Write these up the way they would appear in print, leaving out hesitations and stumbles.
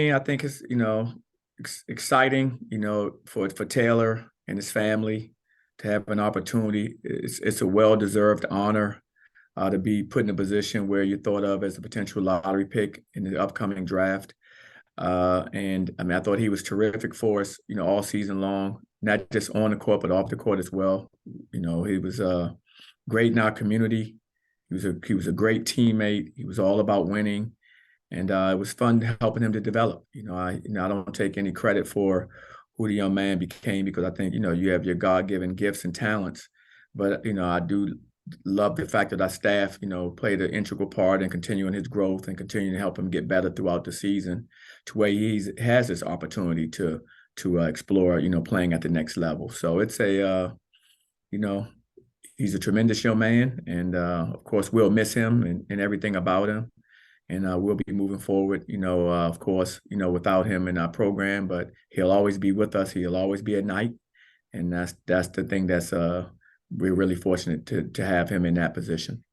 I think it's, exciting, for Taylor and his family to have an opportunity. It's a well-deserved honor to be put in a position where you're thought of as a potential lottery pick in the upcoming draft. And I mean, I thought he was terrific for us, all season long, not just on the court, but off the court as well. He was great in our community. He was a great teammate. He was all about winning. And it was fun helping him to develop. I don't take any credit for who the young man became because I think you have your God-given gifts and talents, but I do love the fact that our staff played an integral part in continuing his growth and continuing to help him get better throughout the season, to where he has this opportunity to explore playing at the next level. So it's you know he's a tremendous young man, and of course we'll miss him and everything about him. And we'll be moving forward, of course, without him in our program, but he'll always be with us. He'll always be at night. And that's the thing we're really fortunate to have him in that position.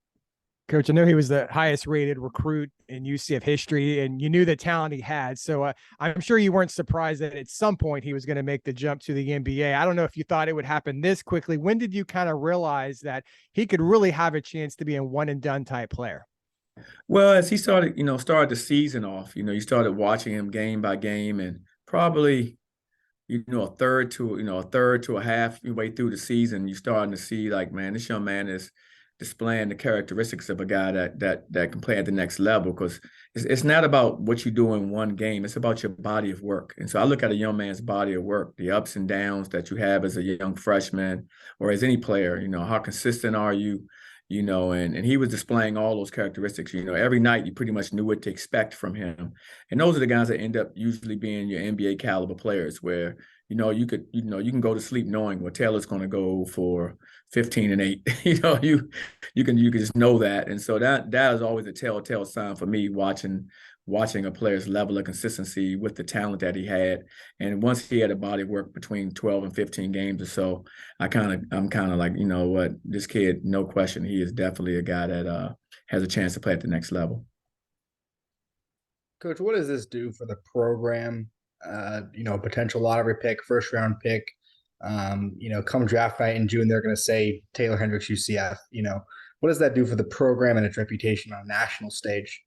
Coach, I know he was the highest rated recruit in UCF history, and you knew the talent he had. So I'm sure you weren't surprised that at some point he was going to make the jump to the NBA. I don't know if you thought it would happen this quickly. When did you kind of realize that he could really have a chance to be a one and done type player? Well, as he started the season off, you started watching him game by game, and probably, a third to a half way through the season, you're starting to see like, man, this young man is displaying the characteristics of a guy that can play at the next level. Because it's not about what you do in one game; it's about your body of work. And so I look at a young man's body of work, the ups and downs that you have as a young freshman or as any player. How consistent are you? And he was displaying all those characteristics. Every night you pretty much knew what to expect from him. And those are the guys that end up usually being your NBA caliber players where, you can go to sleep knowing, well, Taylor's going to go for 15 and 8. You can just know that. And so that is always a telltale sign for me watching a player's level of consistency with the talent that he had. And once he had a body of work between 12 and 15 games or so, I'm kind of like, you know what, this kid, no question, he is definitely a guy that has a chance to play at the next level. Coach, what does this do for the program? Potential lottery pick, first round pick. Come draft night in June, they're going to say Taylor Hendricks, UCF. What does that do for the program and its reputation on a national stage?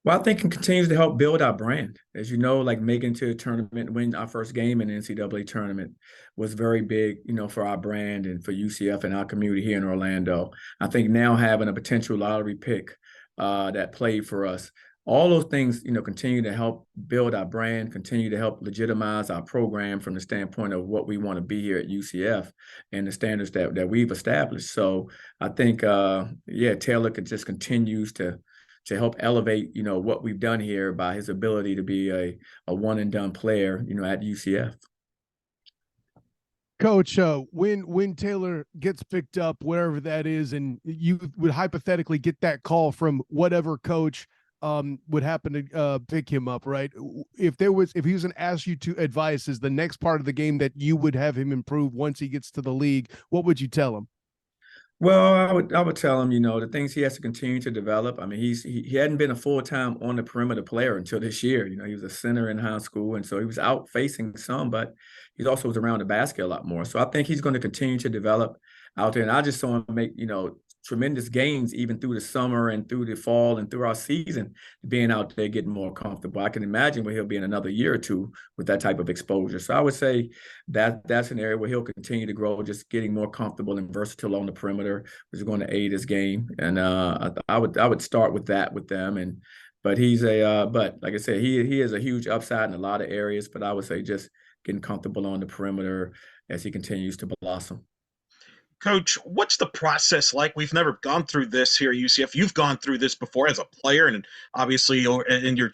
Well, I think it continues to help build our brand. As you know, like making to a tournament, win our first game in the NCAA tournament was very big, for our brand and for UCF and our community here in Orlando. I think now having a potential lottery pick that played for us, all those things, continue to help build our brand, continue to help legitimize our program from the standpoint of what we want to be here at UCF and the standards that we've established. So I think, Taylor could just continues to help elevate, what we've done here by his ability to be a one and done player, at UCF. Coach, when Taylor gets picked up, wherever that is, and you would hypothetically get that call from whatever coach would happen to pick him up, right? If he was going to ask you to advise is the next part of the game that you would have him improve once he gets to the league, what would you tell him? Well, I would tell him, the things he has to continue to develop. I mean, he hadn't been a full-time on the perimeter player until this year. He was a center in high school, and so he was out facing some, but he also was around the basket a lot more. So I think he's going to continue to develop out there. And I just saw him make, tremendous gains even through the summer and through the fall and through our season, being out there getting more comfortable. I can imagine where he'll be in another year or two with that type of exposure. So I would say that's an area where he'll continue to grow, just getting more comfortable and versatile on the perimeter, which is going to aid his game. And I would start with that with them. But like I said, he is a huge upside in a lot of areas. But I would say just getting comfortable on the perimeter as he continues to blossom. Coach, what's the process like? We've never gone through this here at UCF. You've gone through this before as a player, and obviously in your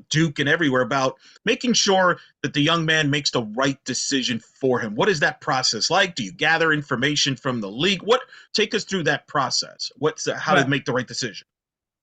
Duke and everywhere, about making sure that the young man makes the right decision for him. What is that process like? Do you gather information from the league? Take us through that process. How to make the right decision?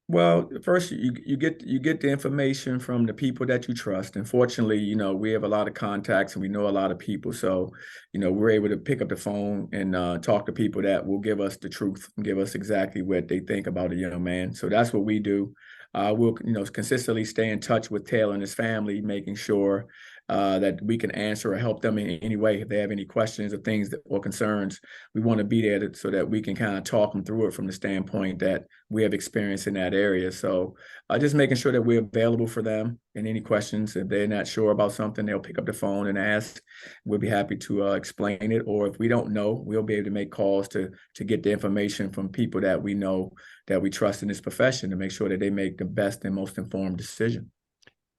Well, first you get the information from the people that you trust. And fortunately, we have a lot of contacts and we know a lot of people. So, we're able to pick up the phone and talk to people that will give us the truth and give us exactly what they think about a young man. So that's what we do. we'll consistently stay in touch with Taylor and his family, making sure that we can answer or help them in any way. If they have any questions or things or concerns, we want to be there so that we can kind of talk them through it from the standpoint that we have experience in that area. So just making sure that we're available for them and any questions. If they're not sure about something, they'll pick up the phone and ask. We'll be happy to explain it. Or if we don't know, we'll be able to make calls to get the information from people that we know, that we trust in this profession, to make sure that they make the best and most informed decision.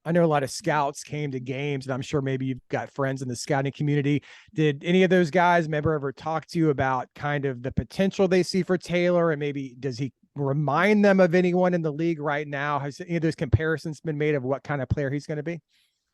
I know a lot of scouts came to games, and I'm sure maybe you've got friends in the scouting community. Did any of those guys ever talk to you about kind of the potential they see for Taylor, and maybe does he remind them of anyone in the league right now? Has any of those comparisons been made of what kind of player he's going to be?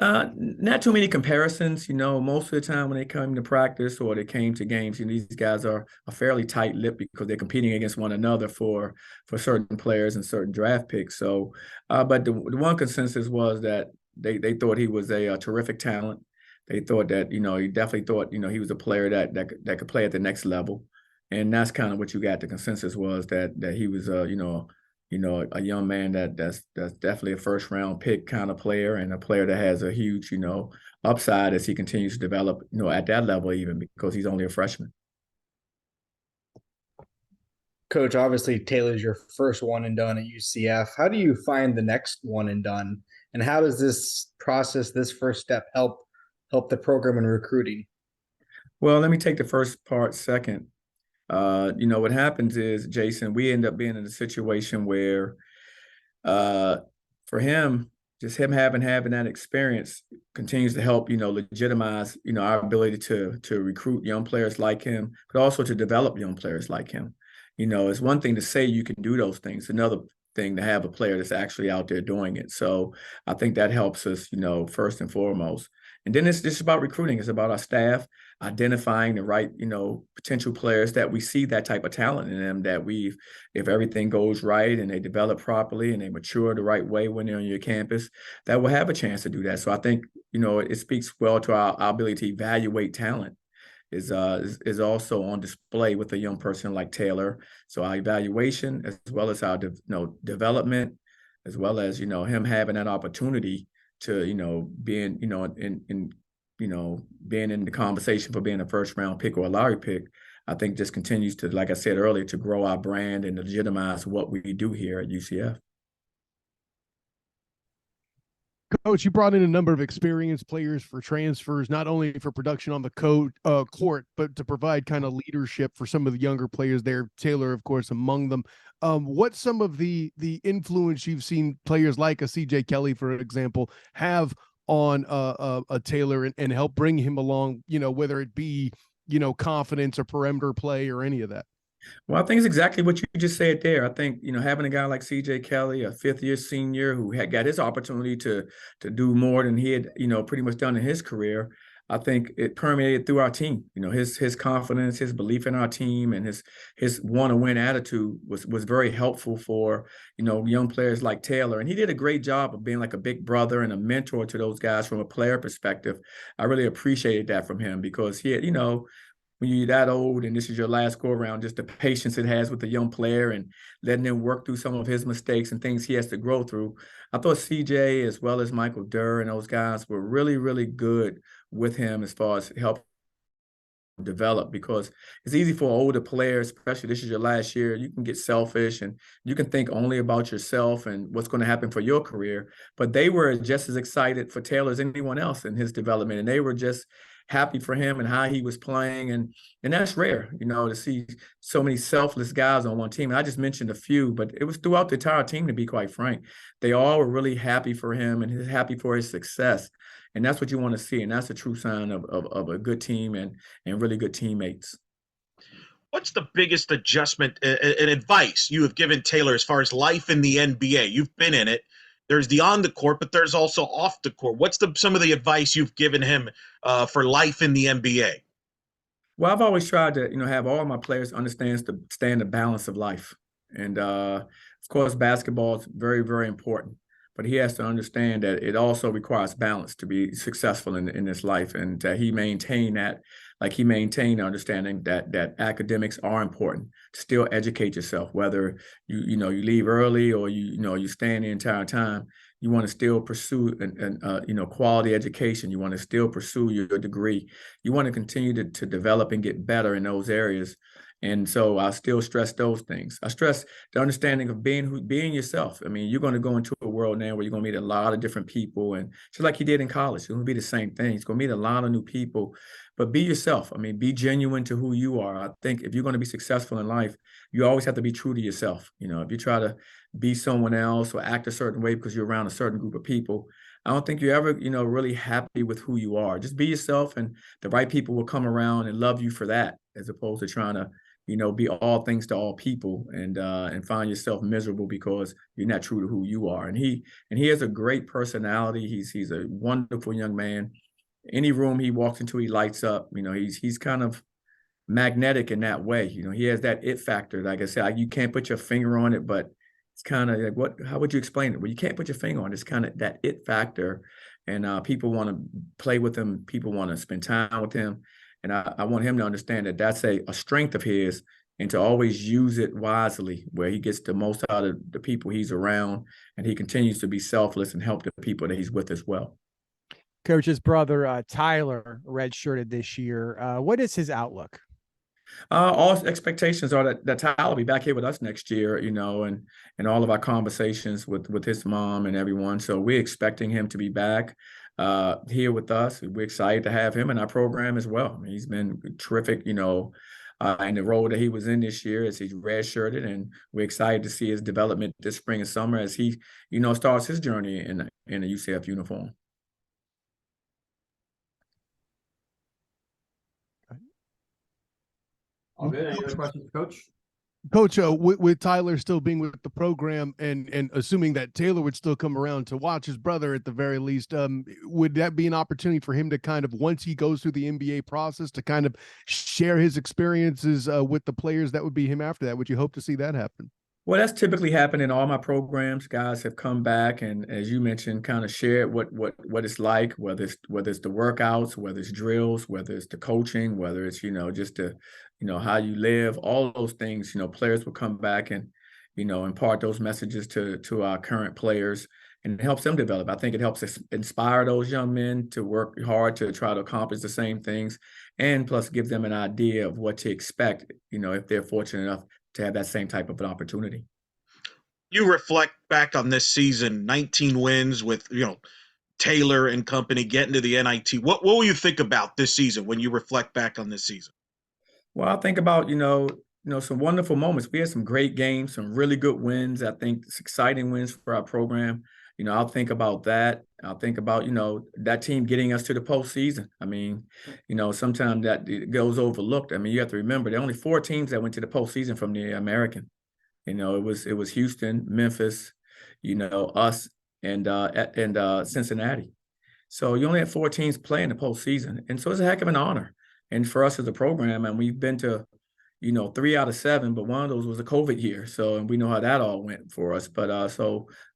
Not too many comparisons. Most of the time when they come to practice or they came to games, these guys are fairly tight-lipped because they're competing against one another for certain players and certain draft picks. So, but the one consensus was that they thought he was a terrific talent. They thought that, he definitely thought, he was a player that could play at the next level. And that's kind of what you got. The consensus was that he was, a young man that's definitely a first round pick kind of player, and a player that has a huge, upside as he continues to develop, at that level, even because he's only a freshman. Coach, obviously Taylor's your first one and done at UCF. How do you find the next one and done? And how does this process, this first step, help the program in recruiting? Well, let me take the first part second. What happens is, Jason, we end up being in a situation where for him, just him having that experience continues to help, legitimize, our ability to recruit young players like him, but also to develop young players like him. It's one thing to say you can do those things, another thing to have a player that's actually out there doing it. So I think that helps us, first and foremost. And then it's just about recruiting. It's about our staff identifying the right, potential players that we see that type of talent in them, that if everything goes right and they develop properly and they mature the right way when they're on your campus, that will have a chance to do that. So I think, it speaks well to our ability to evaluate talent is also on display with a young person like Taylor. So our evaluation, as well as our development, as well as him having that opportunity to being being in the conversation for being a first round pick or a lottery pick, I think just continues to, like I said earlier, to grow our brand and legitimize what we do here at UCF. Coach, you brought in a number of experienced players for transfers, not only for production on the court, but to provide kind of leadership for some of the younger players there. Taylor, of course, among them. What's some of the influence you've seen players like a CJ Kelly, for example, have on a Taylor and help bring him along, whether it be, confidence or perimeter play or any of that? Well, I think it's exactly what you just said there. I think, having a guy like CJ Kelly, a fifth-year senior who had got his opportunity to do more than he had, pretty much done in his career, I think it permeated through our team. His confidence, his belief in our team, and his want-to-win attitude was very helpful for, young players like Taylor. And he did a great job of being like a big brother and a mentor to those guys from a player perspective. I really appreciated that from him, because he had, when you're that old and this is your last go around, just the patience it has with the young player and letting them work through some of his mistakes and things he has to grow through. I thought CJ, as well as Michael Durr and those guys, were really, really good with him as far as help develop, because it's easy for an older player, especially this is your last year, you can get selfish and you can think only about yourself and what's going to happen for your career. But they were just as excited for Taylor as anyone else in his development, and they were just happy for him and how he was playing. And that's rare, to see so many selfless guys on one team. And I just mentioned a few, but it was throughout the entire team, to be quite frank. They all were really happy for him and happy for his success. And that's what you want to see. And that's a true sign of a good team and really good teammates. What's the biggest adjustment and advice you have given Taylor as far as life in the NBA? You've been in it. There's the on the court, but there's also off the court. What's some of the advice you've given him for life in the NBA? Well, I've always tried to, have all my players understand the balance of life. And of course, basketball is very, very important. but he has to understand that it also requires balance to be successful in this life, and that he maintain that, like he maintained understanding that academics are important. To still educate yourself, whether you leave early or you stay in the entire time. You want to still pursue an quality education. You want to still pursue your degree. You want to continue to develop and get better in those areas. And so I still stress those things. I stress the understanding of being yourself. I mean, you're going to go into a world now where you're going to meet a lot of different people, and just like you did in college, it's going to be the same thing. It's going to meet a lot of new people, but be yourself. I mean, be genuine to who you are. I think if you're going to be successful in life, you always have to be true to yourself. If you try to be someone else or act a certain way because you're around a certain group of people, I don't think you're ever, really happy with who you are. Just be yourself, and the right people will come around and love you for that, as opposed to trying to be all things to all people, and find yourself miserable because you're not true to who you are. And he has a great personality. He's a wonderful young man. Any room he walks into, he lights up. He's kind of magnetic in that way. He has that it factor. Like I said, you can't put your finger on it, but it's kind of like, how would you explain it? Well, you can't put your finger on it. It's kind of that it factor, and people want to play with him. People want to spend time with him. And I want him to understand that that's a strength of his, and to always use it wisely, where he gets the most out of the people he's around, and he continues to be selfless and help the people that he's with as well. Coach's brother, Tyler, redshirted this year. What is his outlook? All expectations are that Tyler will be back here with us next year, and all of our conversations with his mom and everyone. So we're expecting him to be back here with us. We're excited to have him in our program as well. I mean, he's been terrific, in the role that he was in this year as he's redshirted, and we're excited to see his development this spring and summer as he, starts his journey in a UCF uniform. All good. Any other questions, Coach? Coach, with Tyler still being with the program, and assuming that Taylor would still come around to watch his brother at the very least, would that be an opportunity for him to kind of, once he goes through the NBA process, to kind of share his experiences with the players that would be him after that? Would you hope to see that happen? Well, that's typically happened in all my programs. Guys have come back and, as you mentioned, kind of shared what it's like, whether it's the workouts, whether it's drills, whether it's the coaching, whether it's just the how you live, all those things. Players will come back and impart those messages to our current players, and it helps them develop. I think it helps inspire those young men to work hard to try to accomplish the same things, and plus give them an idea of what to expect. If they're fortunate enough to have that same type of an opportunity. You reflect back on this season, 19 wins with, Taylor and company getting to the NIT. What will you think about this season when you reflect back on this season? Well, I think about, some wonderful moments. We had some great games, some really good wins. I think it's exciting wins for our program. I'll think about that. I'll think about, that team getting us to the postseason. I mean, sometimes that it goes overlooked. I mean, you have to remember there are only 4 teams that went to the postseason from the American. It was Houston, Memphis, us, and Cincinnati. So you only have 4 teams playing the postseason, and so it's a heck of an honor. And for us as a program, and we've been to 3 out of 7, but one of those was a COVID year. So, and we know how that all went for us. But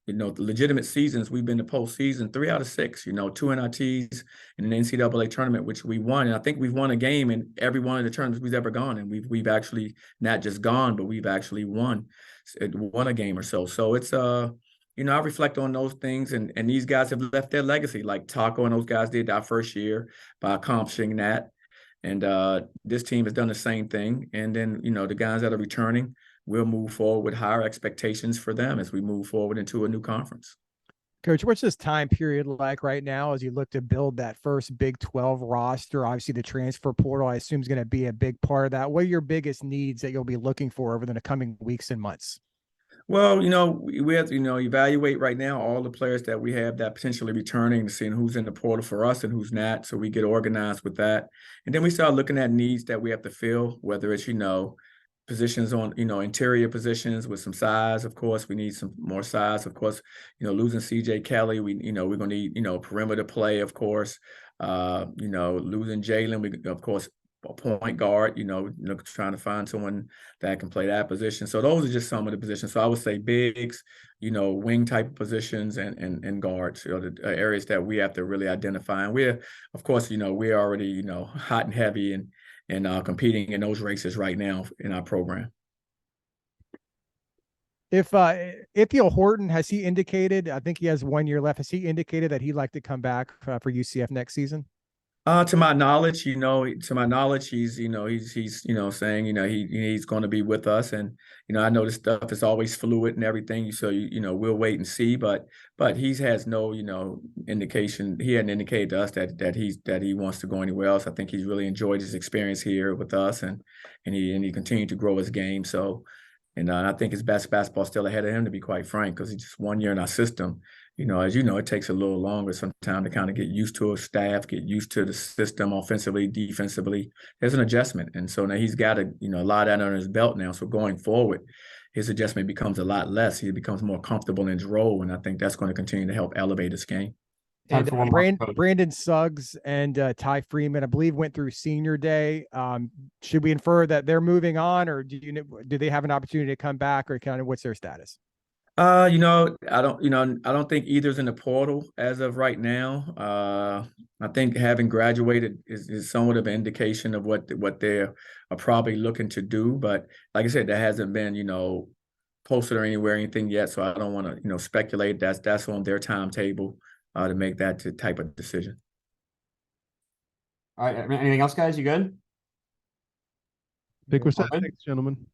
the legitimate seasons, we've been to postseason 3 out of 6, 2 NITs and an NCAA tournament, which we won. And I think we've won a game in every one of the tournaments we've ever gone. And we've actually not just gone, but we've actually won a game or so. So it's, I reflect on those things, and these guys have left their legacy, like Taco and those guys did our first year by accomplishing that. And this team has done the same thing. And then, the guys that are returning, we'll move forward with higher expectations for them as we move forward into a new conference. Coach, what's this time period like right now as you look to build that first Big 12 roster? Obviously, the transfer portal, I assume, is going to be a big part of that. What are your biggest needs that you'll be looking for over the coming weeks and months? Well, we have to, evaluate right now all the players that we have that potentially returning, seeing who's in the portal for us and who's not. So we get organized with that. And then we start looking at needs that we have to fill, whether it's, positions on, interior positions with some size. Of course, we need some more size. Of course, losing CJ Kelly, we're going to need, perimeter play, of course. Losing Jalen, we, of course, a point guard, trying to find someone that can play that position. So those are just some of the positions. So I would say bigs, wing type positions and guards, the areas that we have to really identify. And we're, of course, we're already, hot and heavy and competing in those races right now in our program. If Ithiel Horton, has he indicated, I think he has 1 year left, has he indicated that he'd like to come back for UCF next season? To my knowledge, he's, saying, he's going to be with us. And, I know this stuff is always fluid and everything. So, we'll wait and see, but he has no, indication. He hadn't indicated to us that he wants to go anywhere else. I think he's really enjoyed his experience here with us and he continued to grow his game. So, and I think his best basketball still ahead of him, to be quite frank, because he's just 1 year in our system. As it takes a little longer sometimes to kind of get used to a staff, get used to the system offensively, defensively. There's an adjustment. And so now he's got a lot of that under his belt now. So going forward, his adjustment becomes a lot less. He becomes more comfortable in his role. And I think that's going to continue to help elevate his game. And Brandon Suggs and Ty Freeman, I believe, went through senior day. Should we infer that they're moving on, or do they have an opportunity to come back, or kind of what's their status? I don't think either's in the portal as of right now. I think having graduated is somewhat of an indication of what they are probably looking to do. But like I said, there hasn't been, posted or anywhere, anything yet. So I don't want to, speculate. That's on their timetable to make that type of decision. All right. Anything else, guys? You good? Thanks, gentlemen.